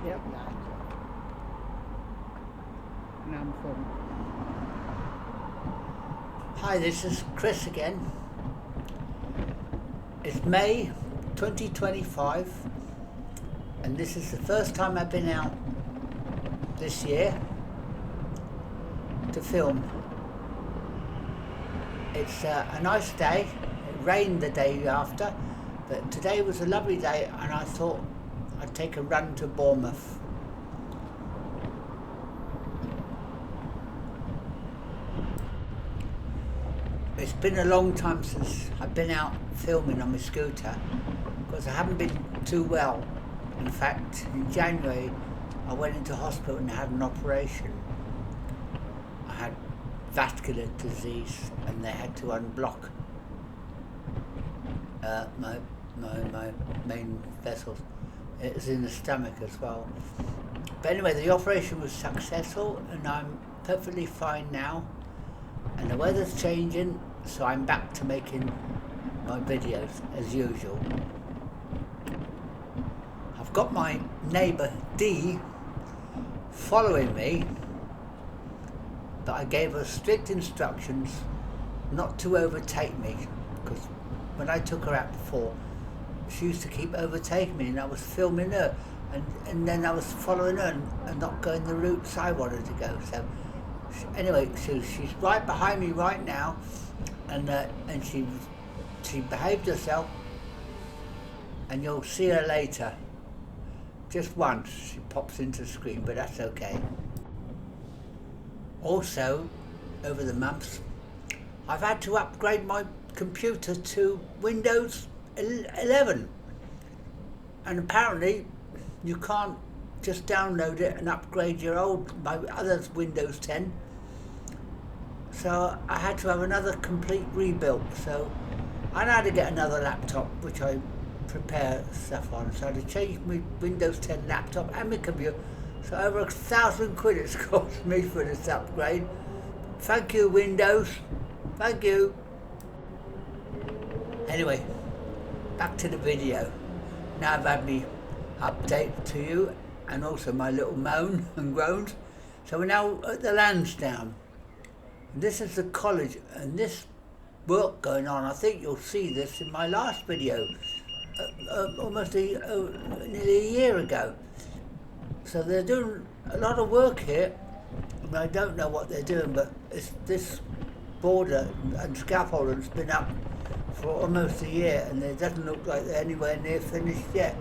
Yep. Now I'm filming. Hi, this is Chris again. It's May 2025 and this is the first time I've been out this year to film. It's a nice day. It rained the day after, but today was a lovely day and I thought I'd take a run to Bournemouth. It's been a long time since I've been out filming on my scooter because I haven't been too well. In fact, in January I went into hospital and had an operation. I had vascular disease and they had to unblock my main vessels. It was in the stomach as well. But anyway, the operation was successful and I'm perfectly fine now. And the weather's changing, so I'm back to making my videos as usual. I've got my neighbour Dee following me, but I gave her strict instructions not to overtake me, because when I took her out before, she used to keep overtaking me and I was filming her and then I was following her and not going the routes I wanted to go. So anyway, so she's right behind me right now and she behaved herself and you'll see her later. Just once she pops into the screen, but that's okay. Also, over the months, I've had to upgrade my computer to Windows 11, and apparently you can't just download it and upgrade my other's Windows 10. So I had to have another complete rebuild. So I had to get another laptop, which I prepare stuff on. So I had to change my Windows 10 laptop and my computer. So over 1,000 quid it's cost me for this upgrade. Thank you, Windows. Thank you. Anyway, back to the video. Now I've had me update to you and also my little moan and groans. So we're now at the Lansdowne. This is the college and this work going on. I think you'll see this in my last video, almost nearly a year ago. So they're doing a lot of work here. I don't know what they're doing, but this border and scaffolding's been up for almost a year and it doesn't look like they're anywhere near finished yet.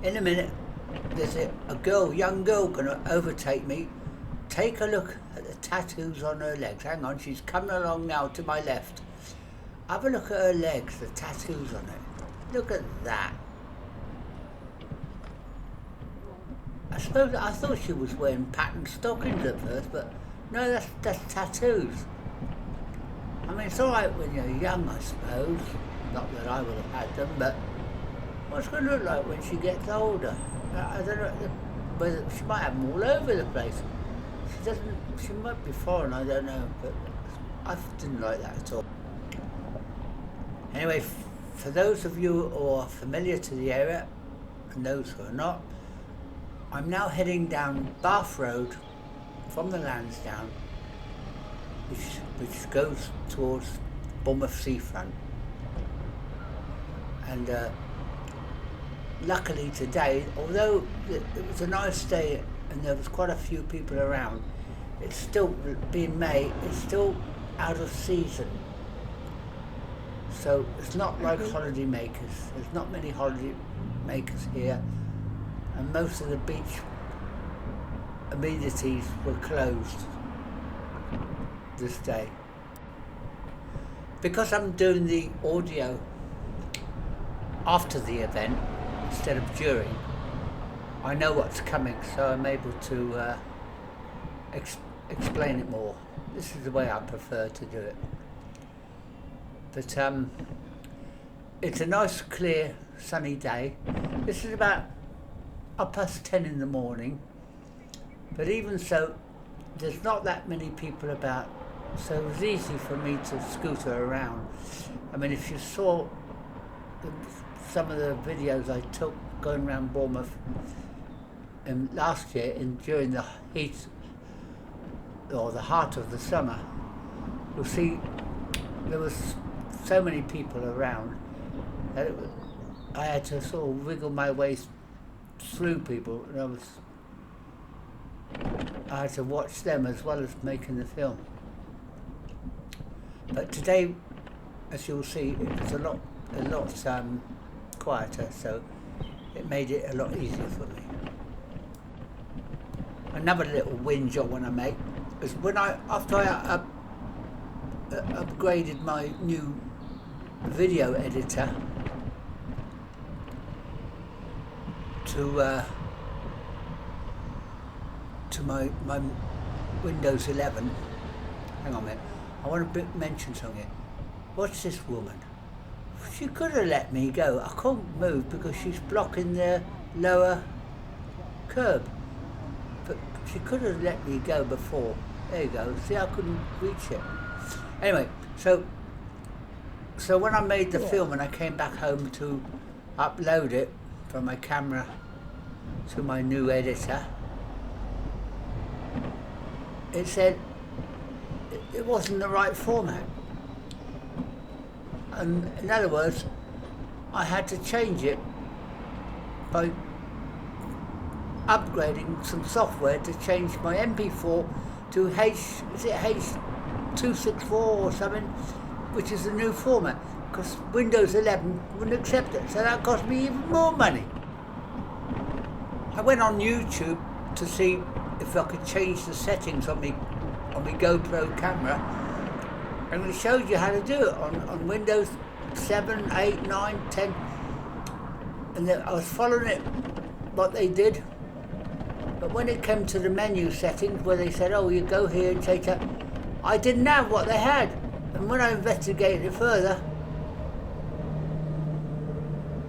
In a minute, there's a young girl gonna overtake me. Take a look at the tattoos on her legs. Hang on, she's coming along now to my left. Have a look at her legs, the tattoos on it. Look at that. I thought she was wearing patterned stockings at first, but no, that's tattoos. I mean, it's all right when you're young, I suppose. Not that I would have had them, but what's it going to look like when she gets older? I don't know whether she might have them all over the place. She might be foreign, I don't know, but I didn't like that at all. Anyway, for those of you who are familiar to the area, and those who are not, I'm now heading down Bath Road from the Lansdowne, which goes towards Bournemouth seafront. And luckily today, although it was a nice day and there was quite a few people around, it's still, being May, it's still out of season. So it's not like holiday makers. There's not many holiday makers here. And most of the beach amenities were closed this day. Because I'm doing the audio after the event instead of during, I know what's coming, so I'm able to explain it more. This is the way I prefer to do it. But it's a nice, clear, sunny day. This is about 10:30 in the morning, but even so, there's not that many people about, so it was easy for me to scooter around. I mean, if you saw some of the videos I took going around Bournemouth last year during the heat or the heart of the summer, you'll see there was so many people around that I had to sort of wiggle my way through people, and I had to watch them as well as making the film. But today, as you'll see, it was a lot quieter, so it made it a lot easier for me. Another little whinge I want to make is after I upgraded my new video editor to my Windows 11. Hang on a minute. I want to mention something. Watch this woman. She could have let me go. I can't move because she's blocking the lower curb. But she could have let me go before. There you go. See, I couldn't reach it. Anyway, so when I made the film and I came back home to upload it from my camera to my new editor, it said it wasn't the right format. And in other words, I had to change it by upgrading some software to change my MP4 to H264 or something, which is the new format, because Windows 11 wouldn't accept it, so that cost me even more money. I went on YouTube to see if I could change the settings on my GoPro camera, and it showed you how to do it on Windows 7, 8, 9, 10, and I was following it, what they did. But when it came to the menu settings where they said, oh, you go here and change that, I didn't have what they had. And when I investigated it further,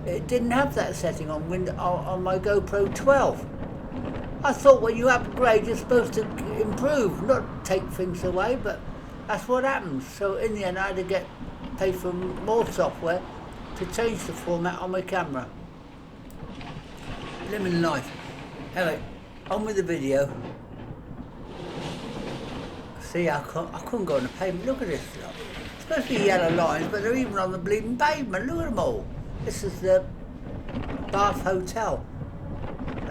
it didn't have that setting on my GoPro 12. I thought when you upgrade, you're supposed to improve, not take things away, but that's what happens. So in the end, I had to pay for more software to change the format on my camera. Living life. Anyway, on with the video. See, I couldn't go on the pavement. Look at this stuff. It's supposed to be yellow lines, but they're even on the bleeding pavement. Look at them all. This is the Bath Hotel.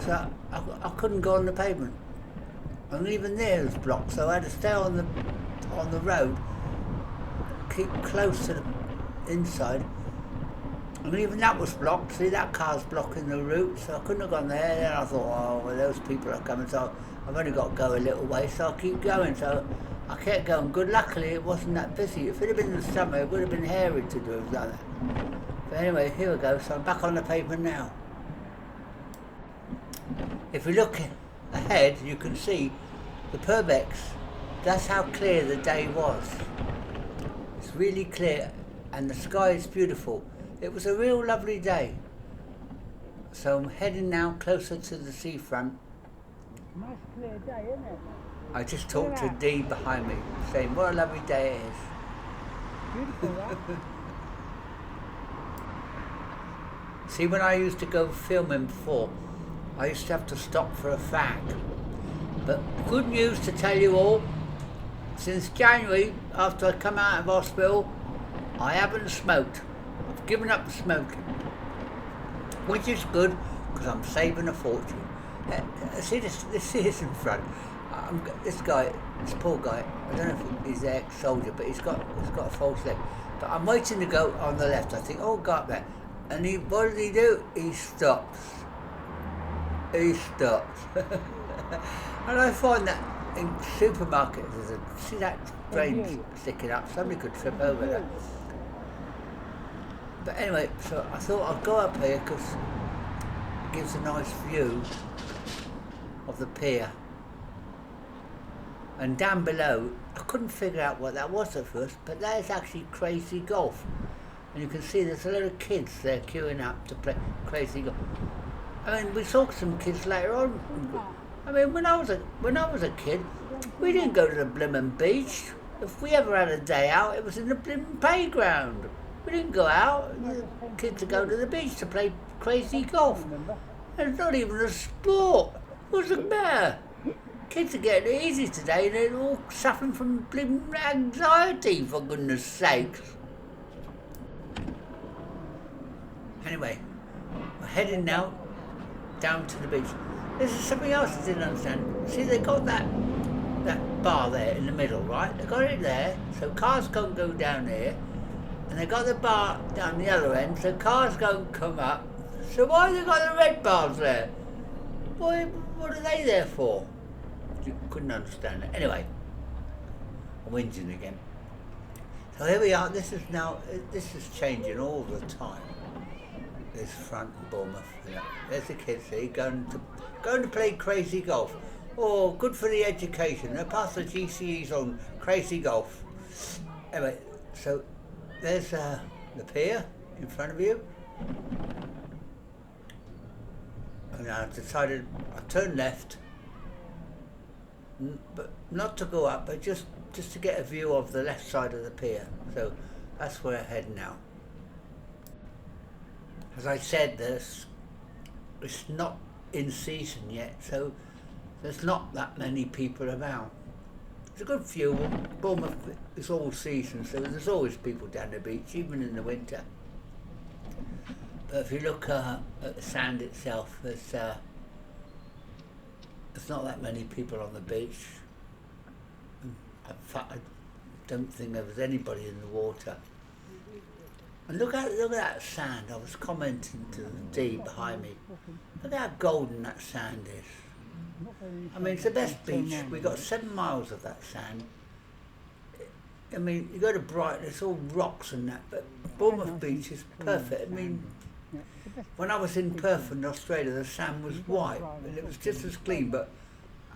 So I couldn't go on the pavement. And even there was blocked, so I had to stay on the road, keep close to the inside. And even that was blocked. See, that car's blocking the route, so I couldn't have gone there. Then I thought, oh, well, those people are coming, so I've only got to go a little way, so I'll keep going. So I kept going. Good, luckily, it wasn't that busy. If it had been in the summer, it would have been hairy to do like that. But anyway, here we go. So I'm back on the pavement now. If we look ahead, you can see the Purbex. That's how clear the day was. It's really clear, and the sky is beautiful. It was a real lovely day. So I'm heading now closer to the seafront. Nice clear day, isn't it? I just talked to Dee behind me, saying what a lovely day it is. Beautiful, right? See, when I used to go filming before, I used to have to stop for a fag. But good news to tell you all, since January, after I come out of hospital, I haven't smoked. I've given up smoking, which is good because I'm saving a fortune. See this is in front. This poor guy, I don't know if he's an ex-soldier, but he's got a false leg. But I'm waiting to go on the left. I think, oh, go up there. And what does he do? He stops. He stops. And I find that in supermarkets, see that drain sticking up, somebody could trip over that. But anyway, so I thought I'd go up here because it gives a nice view of the pier. And down below, I couldn't figure out what that was at first, but that is actually Crazy Golf. And you can see there's a lot of kids there queuing up to play Crazy Golf. I mean, we saw some kids later on. I mean, when I was a kid, we didn't go to the blimmin' beach. If we ever had a day out, it was in the blimmin' playground. We didn't go out. The kids are going to the beach to play crazy golf. Remember? It's not even a sport. What's the matter? Kids are getting it easy today and they're all suffering from blimmin' anxiety, for goodness sakes. Anyway, we're heading now down to the beach. This is something else I didn't understand. See, they got that bar there in the middle, right? They got it there, so cars can't go down here. And they got the bar down the other end, so cars don't come up. So why have they got the red bars there? What are they there for? You couldn't understand it. Anyway, I'm whinging again. So here we are. This is changing all the time. This front in Bournemouth. You know. There's the kids here going to play crazy golf. Oh, good for the education. They pass the GCEs on crazy golf. Anyway, so there's the pier in front of you. And I've decided I'll turn left, but not to go up, but just to get a view of the left side of the pier. So that's where I head now. As I said, it's not in season yet, so there's not that many people about. It's a good view. Bournemouth is all season, so there's always people down the beach, even in the winter. But if you look at the sand itself, there's not that many people on the beach. In fact, I don't think there was anybody in the water. And look at that sand. I was commenting to the D behind me. Look how golden that sand is. I mean, it's the best beach. We got 7 miles of that sand. I mean, you go to Brighton, it's all rocks and that, but Bournemouth Beach is perfect. I mean, when I was in Perth in Australia, the sand was white and it was just as clean, but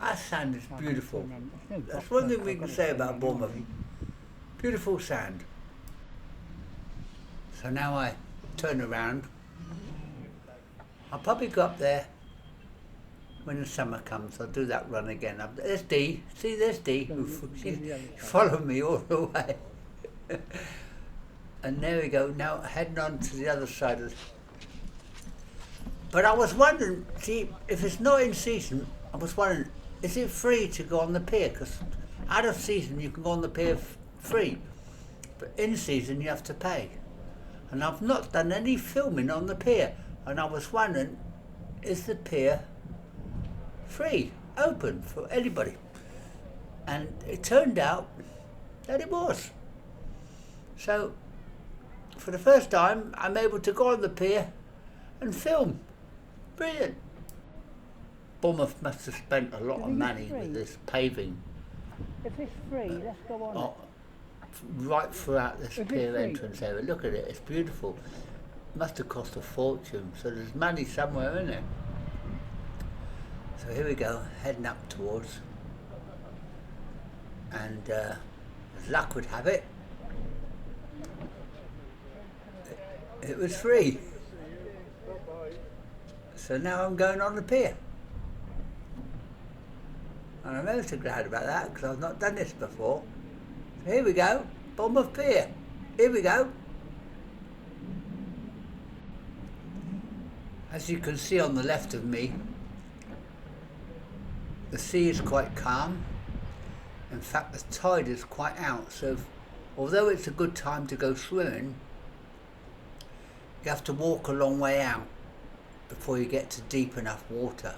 our sand is beautiful. That's one thing we can say about Bournemouth. Beautiful sand. So now I turn around. I'll probably go up there when the summer comes. I'll do that run again. There's Dee. See, there's Dee. She followed me all the way. And there we go. Now heading on to the other side of the... But I was wondering, see, if it's not in season, I was wondering, is it free to go on the pier? Because out of season you can go on the pier free, but in season you have to pay. And I've not done any filming on the pier, and I was wondering, is the pier free, open for anybody? And it turned out that it was. So for the first time I'm able to go on the pier and film. Brilliant. Bournemouth must have spent a lot of money with this paving. If it's free, let's go on. Right throughout this pier entrance area. Look at it, it's beautiful. Must have cost a fortune, so there's money somewhere in it. So here we go, heading up towards, and as luck would have it, it was free. So now I'm going on the pier. And I'm ever so glad about that, because I've not done this before. So here we go, Bournemouth Pier. Here we go. As you can see on the left of me, the sea is quite calm. In fact, the tide is quite out, so although it's a good time to go swimming, you have to walk a long way out before you get to deep enough water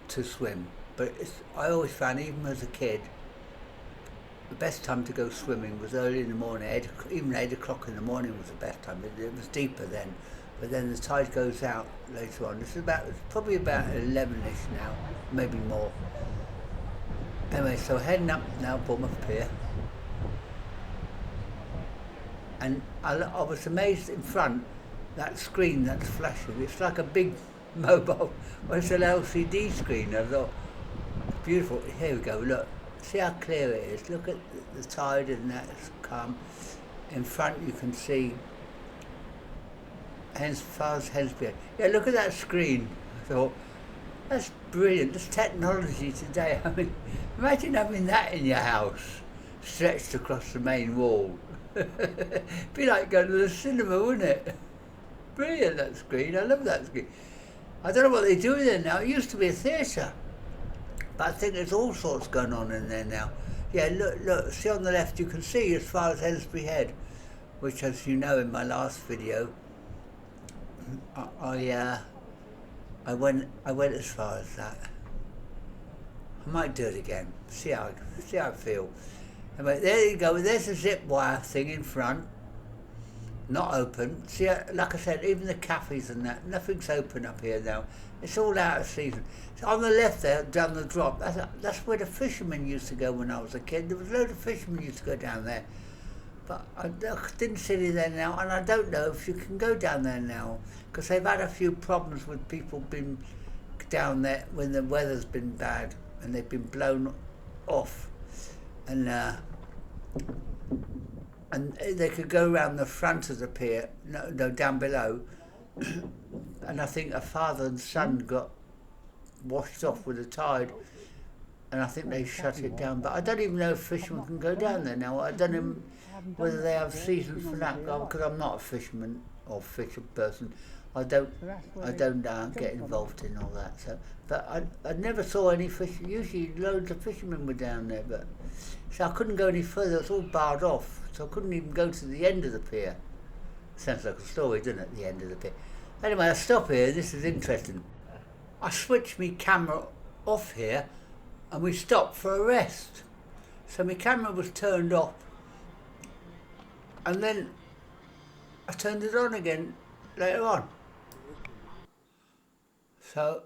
to swim. But I always found, even as a kid, the best time to go swimming was early in the morning. Even 8 o'clock in the morning was the best time. It was deeper then, but then the tide goes out later on. It's probably about 11ish now, maybe more. Anyway, so heading up now, Bournemouth Pier. And I was amazed in front, that screen that's flashing. It's like a big mobile, well, it's an LCD screen. I thought, beautiful. Here we go, look. See how clear it is. Look at the tide and that, it's calm. In front you can see as far as Hensby. Yeah, look at that screen. I thought, that's brilliant. This technology today. I mean, imagine having that in your house, stretched across the main wall. Be like going to the cinema, wouldn't it? Brilliant, that screen. I love that screen. I don't know what they do there now. It used to be a theatre, but I think there's all sorts going on in there now. Yeah, look, see on the left, you can see as far as Ellsbury Head, which, as you know, in my last video, I went as far as that. I might do it again. See how I feel. Anyway, there you go. There's a zip wire thing in front. Not open. See, like I said, even the cafes and that, nothing's open up here now. It's all out of season. So on the left there, down the drop, that's where the fishermen used to go when I was a kid. There was loads of fishermen used to go down there. But I didn't see any there now, and I don't know if you can go down there now, because they've had a few problems with people being down there when the weather's been bad, and they've been blown off. And they could go around the front of the pier, no, down below, and I think a father and son got washed off with the tide, and I think they shut it down. But I don't even know if fishermen can go down there now. I don't know whether they have seasons for that, because I'm not a fisherman or fisher person. I don't get involved in all that. So, but I never saw any fish. Usually loads of fishermen were down there, but so I couldn't go any further. It's all barred off, so I couldn't even go to the end of the pier. Sounds like a story, doesn't it? The end of the pier. Anyway, I stop here. This is interesting. I switched my camera off here, and we stopped for a rest. So my camera was turned off, and then I turned it on again later on. So,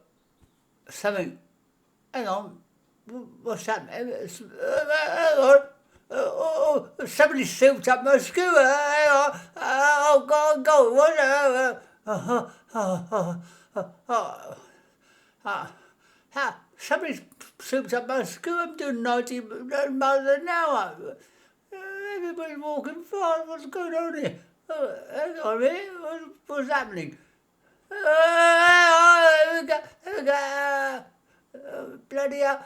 something, hang on, what's happening? Hang on, somebody souped up my skewer, hang on, oh, go, what, somebody's souped up my skewer, I'm doing 90 miles an hour. Everybody's walking fast, what's going on here? Hang on a minute, what's happening? Bloody hell.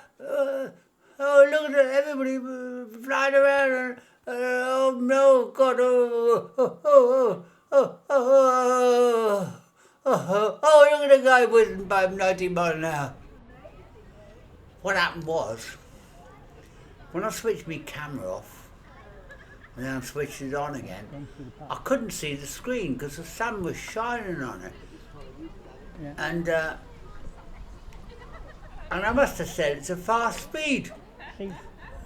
Oh, look at everybody flying around. Oh, no, God. Oh, look at the guy whizzing by 90 miles an hour. What happened was, when I switched my camera off, and then I switched it on again, I couldn't see the screen because the sun was shining on it. Yeah. And I must have said it's a fast speed. See,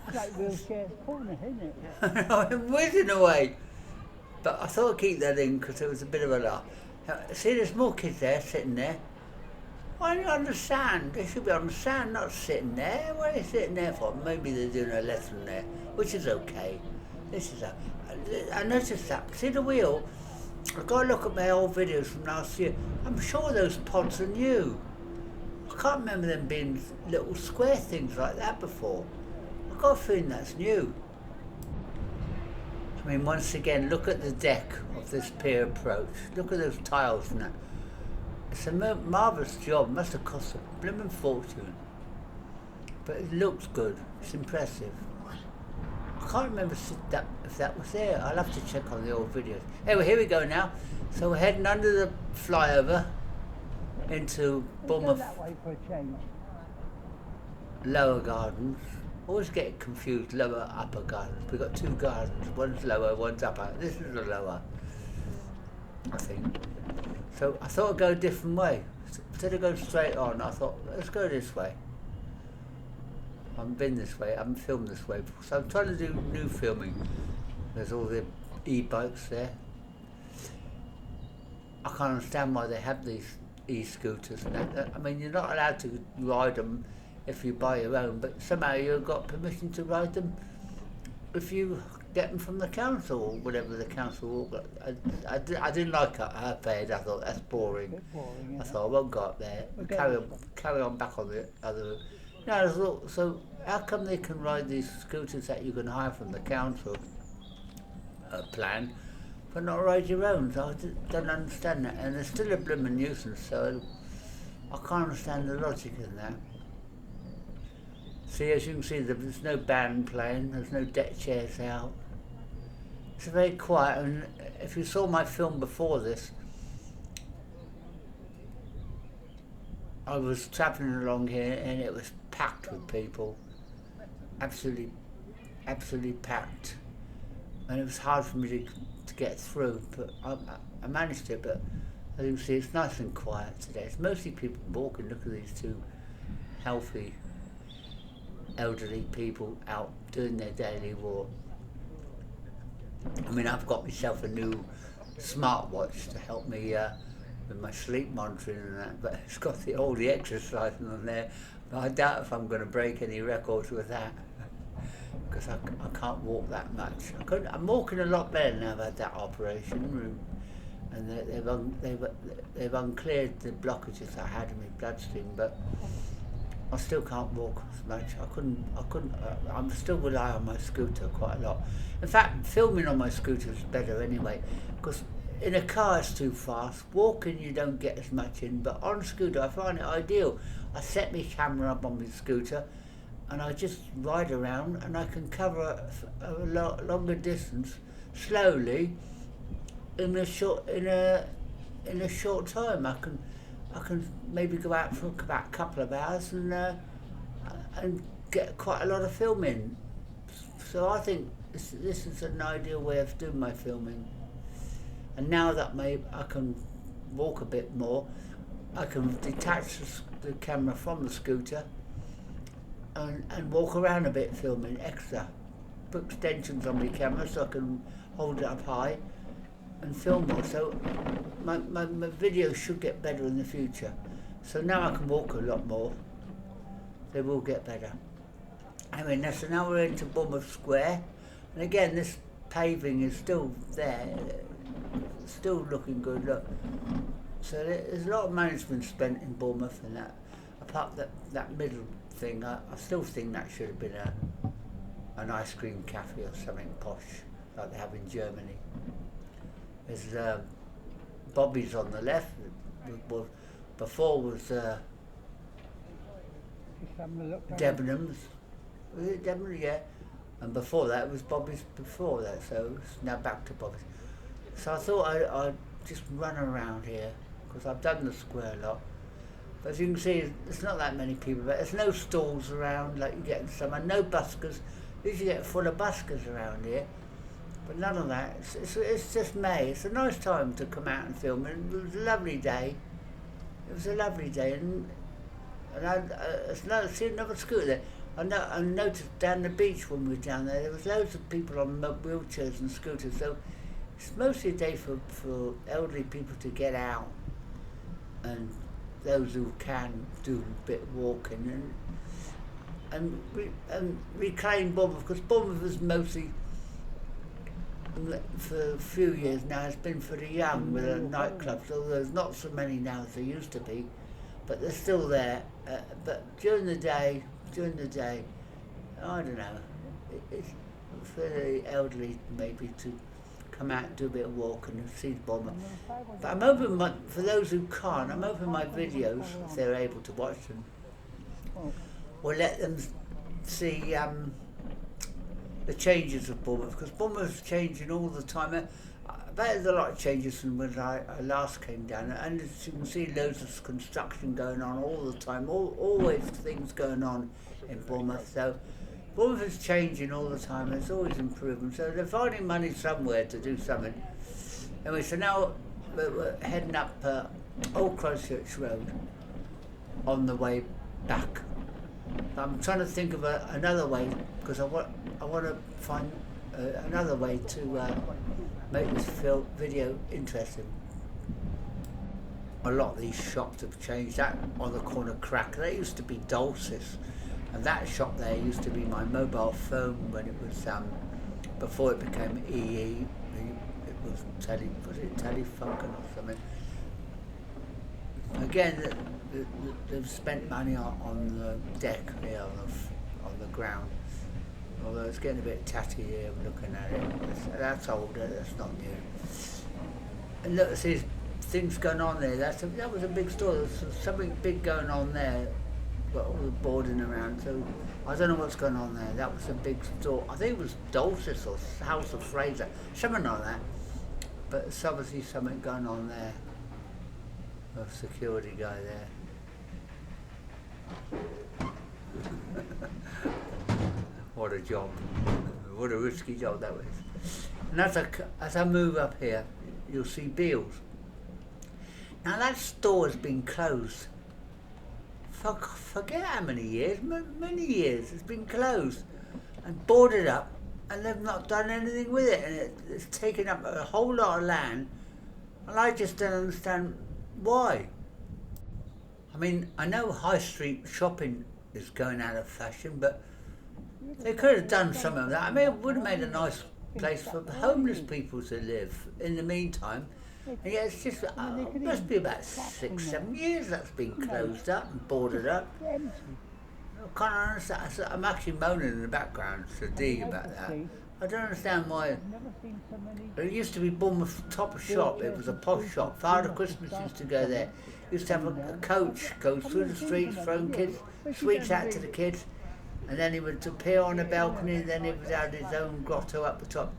it's like wheelchair corner, isn't it? I'm whizzing away. But I thought I'd keep that in because it was a bit of a laugh. See, there's more kids there, sitting there. Why aren't you on the sand? They should be on the sand, not sitting there. What are they sitting there for? Maybe they're doing a lesson there, which is okay. I noticed that. See the wheel? I've got to look at my old videos from last year. I'm sure those pods are new. I can't remember them being little square things like that before. I've got a feeling that's new. I mean, once again, look at the deck of this pier approach. Look at those tiles and that. It's a marvellous job. It must have cost a blooming fortune. But it looks good. It's impressive. I can't remember if that was there. I'll have to check on the old videos. Anyway, here we go now. So we're heading under the flyover into Bournemouth that way for a change. Lower Gardens. Always get confused, lower, upper gardens. We've got two gardens. One's lower, one's upper. This is the lower, I think. So I thought I'd go a different way. Instead of going straight on, I thought, let's go this way. I haven't been this way, I haven't filmed this way before. So I'm trying to do new filming. There's all the e-bikes there. I can't understand why they have these e-scooters and that. I mean, you're not allowed to ride them if you buy your own, but somehow you've got permission to ride them if you get them from the council or whatever the council. I didn't like her bed. I thought that's boring. I thought I won't go up there. Carry on back on the other. No, I thought, so how come they can ride these scooters that you can hire from the council plan, but not ride your own? So I don't understand that, and it's still a blooming nuisance. So I can't understand the logic in that. See, as you can see, there's no band playing. There's no deck chairs out. It's very quiet, and if you saw my film before this, I was travelling along here and it was packed with people, absolutely packed, and it was hard for me to get through, but I managed it. But as you can see, it's nice and quiet today. It's mostly people walking. Look at these two healthy elderly people out doing their daily walk. I mean, I've got myself a new smartwatch to help me with my sleep monitoring and that, but it's got all the exercise on there. But I doubt if I'm going to break any records with that, because I can't walk that much. I'm walking a lot better now. I've had that operation, and they've uncleared the blockages I had in my bloodstream, but I still can't walk as much. I'm still rely on my scooter quite a lot. In fact, filming on my scooter is better anyway, because in a car it's too fast. Walking you don't get as much in, but on scooter I find it ideal. I set my camera up on my scooter and I just ride around, and I can cover a longer distance slowly in a short time. I can maybe go out for about a couple of hours and get quite a lot of filming. So I think this is an ideal way of doing my filming. And now that I can walk a bit more, I can detach the camera from the scooter and walk around a bit filming extra. Put extensions on my camera so I can hold it up high and film more. So my videos should get better in the future. So now I can walk a lot more. They will get better. Anyway, so now we're into Bournemouth Square, and again this paving is still there, still looking good. Look, so there's a lot of management spent in Bournemouth, and that apart that middle thing, I still think that should have been an ice cream cafe or something posh like they have in Germany. There's Bobby's on the left. Before was Debenhams. Was it Debenhams? Yeah. And before that was Bobby's before that, so it's now back to Bobby's. So I thought I'd just run around here, because I've done the square a lot. But as you can see, there's not that many people, but there's no stalls around like you get in summer, no buskers. Usually get full of buskers around here, but none of that. It's just May. It's a nice time to come out and film, and it was a lovely day. It was a lovely day, and I see another scooter there. I noticed down the beach when we were down there was loads of people on wheelchairs and scooters, so it's mostly a day for elderly people to get out, and those who can do a bit of walking and reclaim Bournemouth, because Bournemouth is mostly, for a few years now, has been for the young with the nightclubs, although there's not so many now as there used to be, but they're still there. But during the day, I don't know, it's for the elderly maybe to come out and do a bit of walking and see Bournemouth. But I'm hoping, for those who can't, I'm hoping my videos, if they're able to watch them, will let them see the changes of Bournemouth, because Bournemouth is changing all the time. There's a lot of changes from when I last came down, and as you can see, loads of construction going on all the time, always things going on in Bournemouth. So Bournemouth is changing all the time, there's always improvement, so they're finding money somewhere to do something. Anyway, so now we're heading up Old Christchurch Road on the way back. I'm trying to think of another way, because I want to find another way to make this video interesting. A lot of these shops have changed. That on the corner crack, that used to be Dulcis, and that shop there used to be my mobile phone when it was before it became EE. It was Telefunken or something. Again, they've spent money on the deck here on the ground. Although it's getting a bit tatty here looking at it. That's older, that's not new. And look, see things going on there. That was a big store. There's something big going on there got all the boarding around. So I don't know what's going on there. That was a big store. I think it was Dulcis or House of Fraser, something like that. But there's obviously something going on there. A security guy there. What a job. What a risky job that was. And as I move up here, you'll see Beale's. Now that store has been closed. Forget how many years, many years. It's been closed and boarded up, and they've not done anything with it. And it's taken up a whole lot of land, and I just don't understand why. I mean, I know high street shopping is going out of fashion, but they could have done some of that. I mean, it would have made a nice place for homeless people to live in the meantime. And yeah, it's just, it must be about 6, 7 years that's been closed up and boarded up. I can't understand. I'm actually moaning in the background to Dee about that. I don't understand why. It used to be Bournemouth top shop. It was a posh shop. Father Christmas used to go there. Used to have a coach go through the streets, throwing kids, sweets out to the kids. And then he would appear on a balcony, and then he would have his own grotto up the top.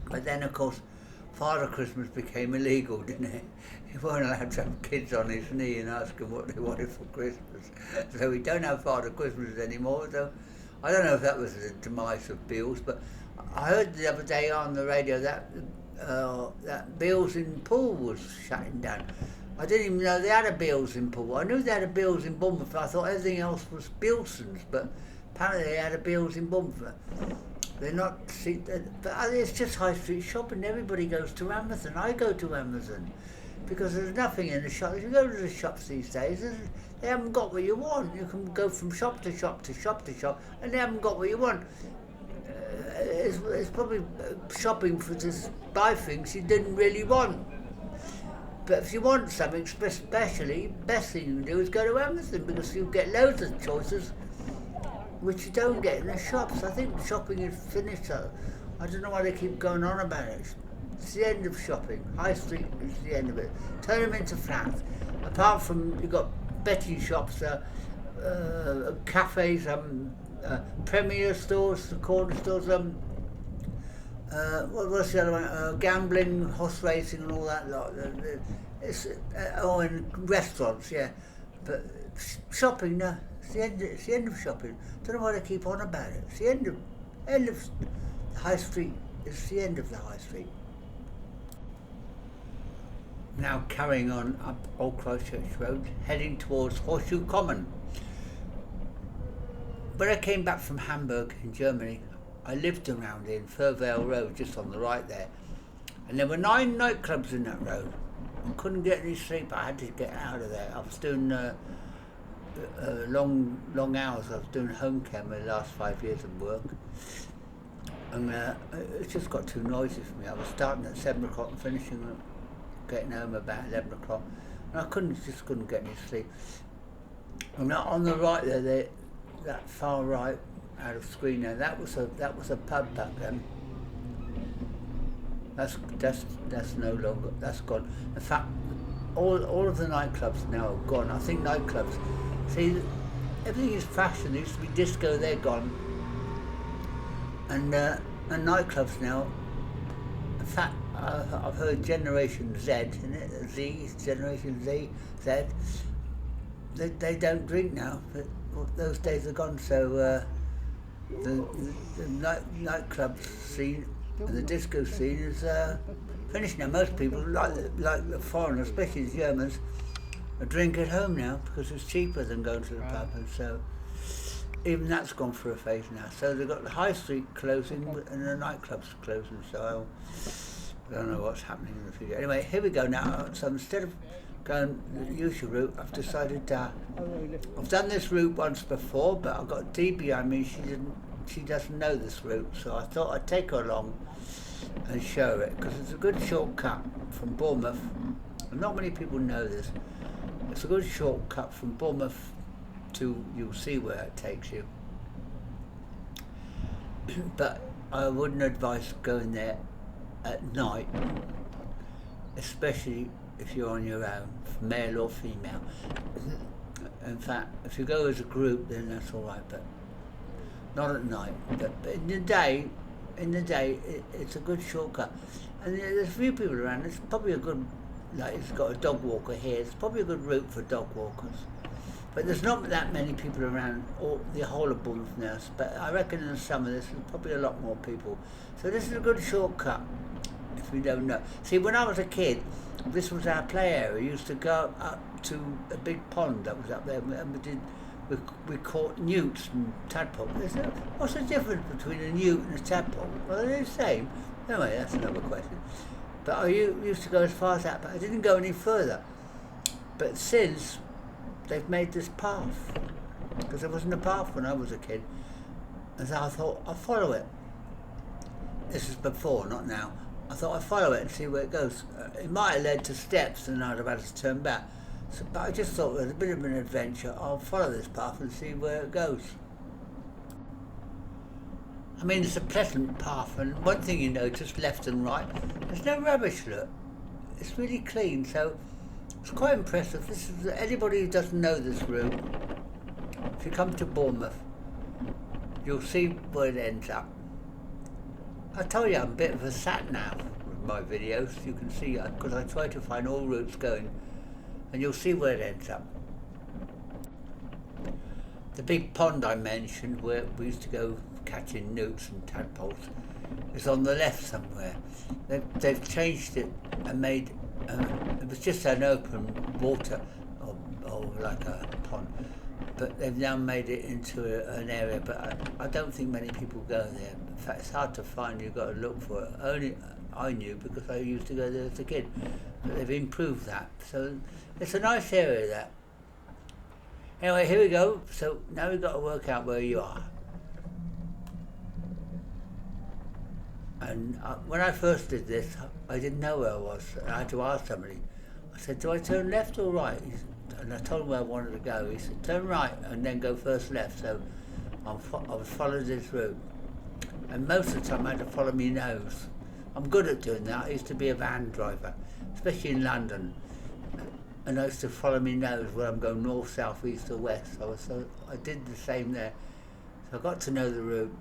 But then, of course, Father Christmas became illegal, didn't it? He weren't allowed to have kids on his knee and ask them what they wanted for Christmas. So we don't have Father Christmas anymore. So I don't know if that was the demise of Beale's, but I heard the other day on the radio that Beale's in Poole was shutting down. I didn't even know they had a Beale's in Poole. I knew they had a Beale's in Bournemouth. I thought everything else was Bilson's, but apparently they had a Beale's in Bournemouth. They're not, but it's just high street shopping. Everybody goes to Amazon. I go to Amazon because there's nothing in the shop. If you go to the shops these days, they haven't got what you want. You can go from shop to shop to shop to shop, and they haven't got what you want. It's probably shopping for just buy things you didn't really want. But if you want something especially, best thing you can do is go to Amazon because you get loads of choices which you don't get in the shops. I think shopping is finished. I don't know why they keep going on about it. It's the end of shopping. High Street is the end of it. Turn them into flats. Apart from, you've got betting shops, cafes, premier stores, the corner stores, what's the other one? Gambling, horse racing and all that lot. And restaurants, yeah. But shopping, no. It's the end of shopping. Don't know why they keep on about it. It's the end of the high street. It's the end of the high street. Now carrying on up Old Christchurch Road, heading towards Horseshoe Common. When I came back from Hamburg in Germany, I lived around in Furvale Road, just on the right there. And there were 9 nightclubs in that road. I couldn't get any sleep. I had to get out of there. I was doing long hours. I was doing home care my last 5 years of work, and it just got too noisy for me. I was starting at 7 o'clock and finishing, getting home about 11 o'clock, and I just couldn't get any sleep. And on the right there, that far right out of screen there, that was a pub back then. That's no longer. That's gone. In fact, all of the nightclubs now are gone. I think nightclubs. See, everything is fashion. There used to be disco, they're gone. And nightclubs now, in fact, I've heard Generation Z, isn't it? Generation Z, they don't drink now. But those days are gone, so the nightclub scene and the disco scene is finished now. Most people, like the foreigners, especially the Germans, drink at home now because it's cheaper than going to the pub, and so even that's gone for a phase now. So they've got the high street closing and the nightclubs closing, so I don't know what's happening in the future. Anyway, here we go now. So instead of going the usual route, I've decided I've done this route once before, but I've got Dee behind me. She doesn't know this route, so I thought I'd take her along and show her it because it's a good shortcut from Bournemouth. And not many people know this. It's a good shortcut from Bournemouth to, you'll see where it takes you. But I wouldn't advise going there at night, especially if you're on your own, male or female. In fact, if you go as a group, then that's all right, but not at night. But in the day, it's a good shortcut. And there's a few people around. It's probably a good, like it's got a dog walker here. It's probably a good route for dog walkers. But there's not that many people around the whole of Bournemouth now. But I reckon in the summer there's probably a lot more people. So this is a good shortcut if you don't know. See, when I was a kid, this was our play area. We used to go up to a big pond that was up there, and we caught newts and tadpoles. What's the difference between a newt and a tadpole? Well, they're the same. Anyway, that's another question. But I used to go as far as that, but I didn't go any further. But since they've made this path, because there wasn't a path when I was a kid, and so I thought I'll follow it. This is before, not now. I thought I'd follow it and see where it goes. It might have led to steps and I'd have had to turn back. So, but I just thought it was a bit of an adventure. I'll follow this path and see where it goes. I mean, it's a pleasant path, and one thing you notice, left and right, there's no rubbish, look. It's really clean, so it's quite impressive. This is anybody who doesn't know this route, if you come to Bournemouth, you'll see where it ends up. I told you I'm a bit of a sat-nav with my videos. You can see, because I try to find all routes going, and you'll see where it ends up. The big pond I mentioned, where we used to go catching newts and tadpoles, is on the left somewhere. They've changed it and made, it was just an open water, or like a pond, but they've now made it into an area, but I don't think many people go there. In fact, it's hard to find. You've got to look for it. Only I knew because I used to go there as a kid, but they've improved that. So it's a nice area, that. Anyway, here we go. So now we've got to work out where you are. And when I first did this, I didn't know where I was. I had to ask somebody. I said, do I turn left or right? And I told him where I wanted to go. He said, turn right and then go first left. So I was following this route. And most of the time I had to follow my nose. I'm good at doing that. I used to be a van driver, especially in London. And I used to follow my nose where I'm going north, south, east or west. So I did the same there. So I got to know the route.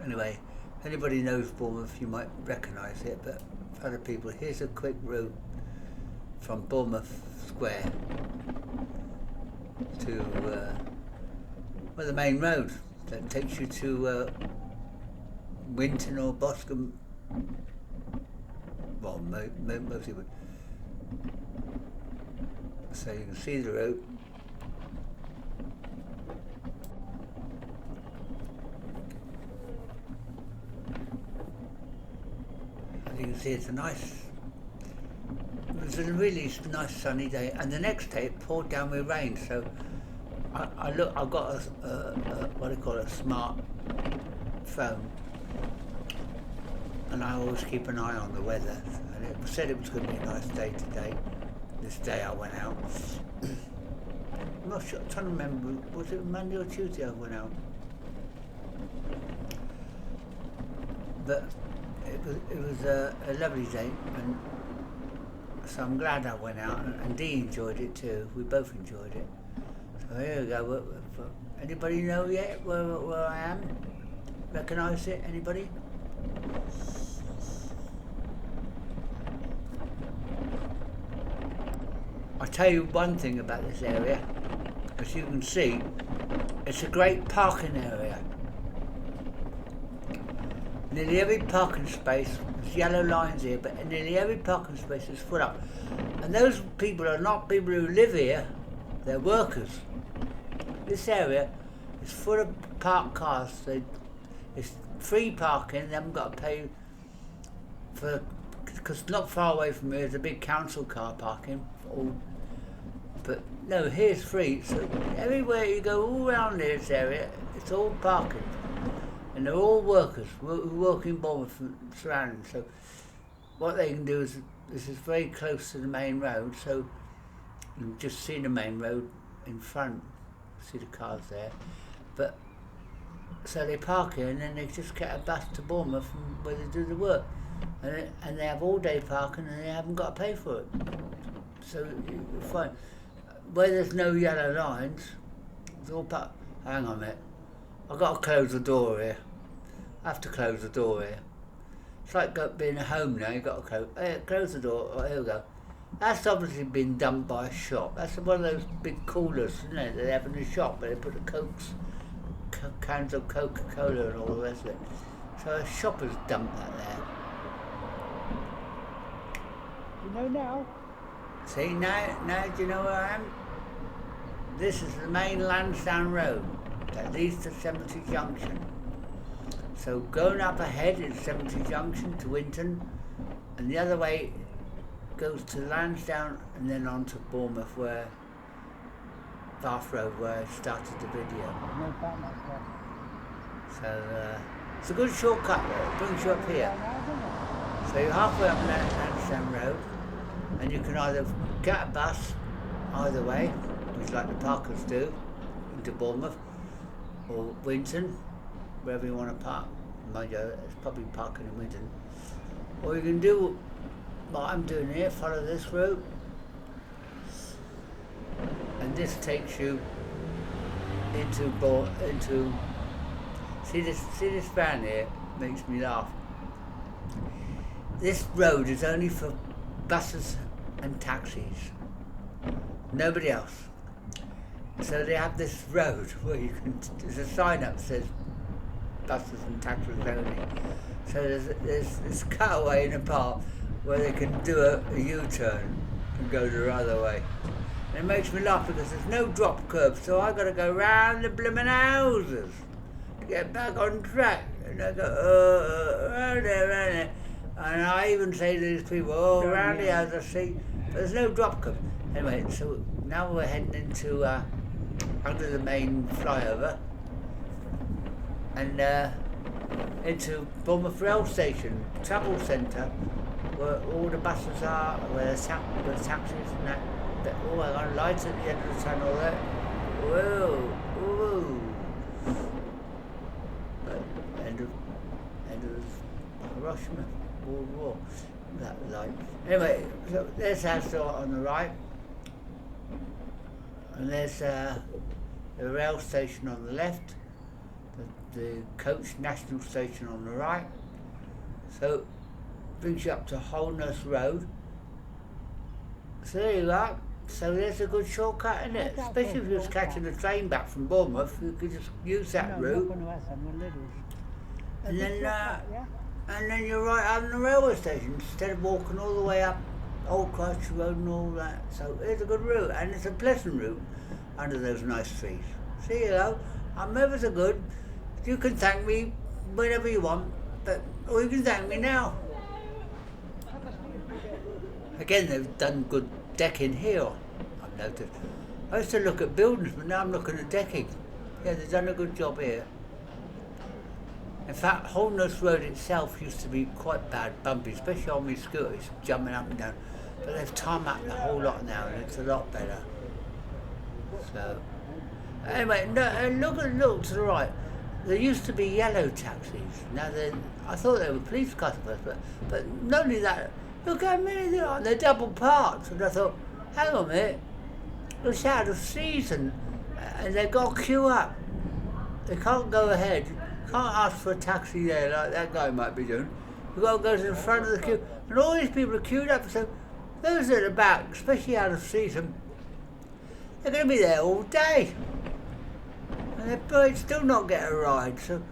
Anyway, if anybody knows Bournemouth, you might recognise it, but for other people, here's a quick route from Bournemouth Square to the main road that takes you to Winton or Boscombe. Well, mostly would. So you can see the route. As you can see, it's a nice. It was a really nice sunny day, and the next day it poured down with rain. So I got a what do you call it, a smart phone, and I always keep an eye on the weather. And it said it was going to be a nice day today. This day I went out. I'm not sure. I'm trying to remember. Was it Monday or Tuesday I went out? But it was a lovely day, and so I'm glad I went out, and Dee enjoyed it too. We both enjoyed it. So here we go. Anybody know yet where I am? Recognise it? Anybody? I'll tell you one thing about this area. As you can see, it's a great parking area. Nearly every parking space, there's yellow lines here, but nearly every parking space is full up. And those people are not people who live here, they're workers. This area is full of parked cars. It's free parking, they haven't got to pay for, because not far away from here is a big council car parking. But no, here's free. So everywhere you go, all around this area, it's all parking. And they're all workers who work in Bournemouth and surroundings. So what they can do is, this is very close to the main road, so you can just see the main road in front, see the cars there. But so they park here and then they just get a bus to Bournemouth where they do the work. And they have all day parking and they haven't got to pay for it. So you're fine. where there's no yellow lines, it's all part. Hang on a minute. I've got to close the door here. I have to close the door here. It's like being at home now, you've got to close the door. Oh, here we go. That's obviously been done by a shop. That's one of those big coolers, isn't it, that they have in the shop where they put the cans of Coca-Cola and all the rest of it. So a shop has dumped that there. You know now? See, now do you know where I am? This is the main Lansdowne Road that leads to Cemetery Junction. So going up ahead is Cemetery Junction to Winton, and the other way goes to Lansdowne and then on to Bournemouth, where Bath Road, where I started the video. No, back that way. So it's a good shortcut there. It brings you up here. So you're halfway up Lansdowne Road, and you can either get a bus either way, which like the Parkers do, into Bournemouth or Winton, wherever you want to park. Mind you, it's probably parking in Winton. Or you can do what I'm doing here, follow this route, and this takes you into see this van here makes me laugh. This road is only for buses and taxis, nobody else. So they have this road where you can, there's a sign up that says buses and taxis only. So there's this cutaway in a park where they can do a U-turn and go the other way. And it makes me laugh because there's no drop curb, so I've got to go round the blooming houses to get back on track. And I go, round there. And I even say to these people, oh, round the houses, see, but there's no drop curb. Anyway, so now we're heading into under the main flyover and into Bournemouth Rail Station, travel centre, where all the buses are, where the taxis and that. Oh, I got lights at the end of the tunnel there. Whoa, whoa. End of Hiroshima, World War. That light. Anyway, so there's Astor on the right, and there's the rail station on the left, the coach national station on the right. So brings you up to Holness Road. So there you are. So there's a good shortcut, isn't it? Especially if you was catching the train back from Bournemouth, you could just use that route. And then you're right out on the railway station instead of walking all the way up Old Christ Road and all that. So it's a good route, and it's a pleasant route under those nice trees. See you go. I'm ever so good. You can thank me whenever you want, or you can thank me now. Again, they've done good decking here, I've noticed. I used to look at buildings, but now I'm looking at decking. Yeah, they've done a good job here. In fact, Holness Road itself used to be quite bad, bumpy, especially on my scooters, jumping up and down. But they've tarmacked the whole lot now, and it's a lot better. So, anyway, look to the right. There used to be yellow taxis. Now I thought they were police customers, but not only that. Look how many there are. They're double parked, and I thought, hang on a minute, it's out of season, and they've got to queue up. They can't go ahead. Can't ask for a taxi there like that guy might be doing. You've got to go to the front of the queue, and all these people are queued up. So those at the back, especially out of season, they're going to be there all day, and they're still not get a ride. So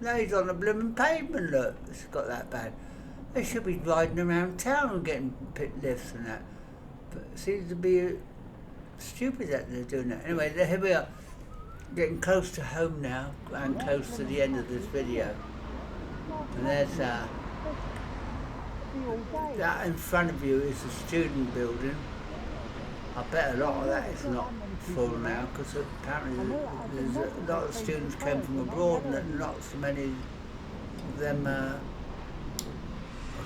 now he's on the blooming pavement. Look, it's got that bad. They should be riding around town and getting pit lifts and that. But it seems to be stupid that they're doing that. Anyway, here we are, getting close to home now, and close to the end of this video. And there's that in front of you is a student building. I bet a lot of that is not full now, because apparently there's a lot of students came from abroad, and not so many of them are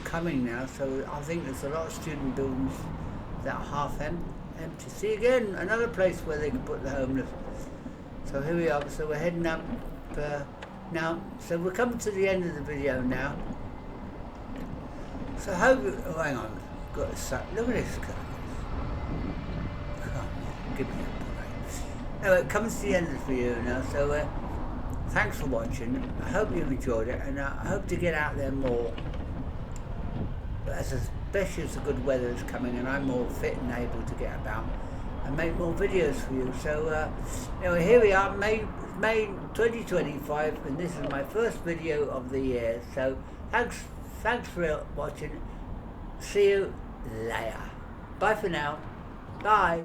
coming now, so I think there's a lot of student buildings that are half empty. See, again, another place where they can put the homeless. So here we are, so we're heading up now, so we're coming to the end of the video now. So hang on, got a suck. Look at this guy. Come on. give me a break. Anyway, it comes to the end of the video now, so thanks for watching. I hope you enjoyed it, and I hope to get out there more, especially as the good weather is coming and I'm more fit and able to get about and make more videos for you. So anyway, here we are, May 2025, and this is my first video of the year. So thanks for watching. See you later. Bye for now. Bye.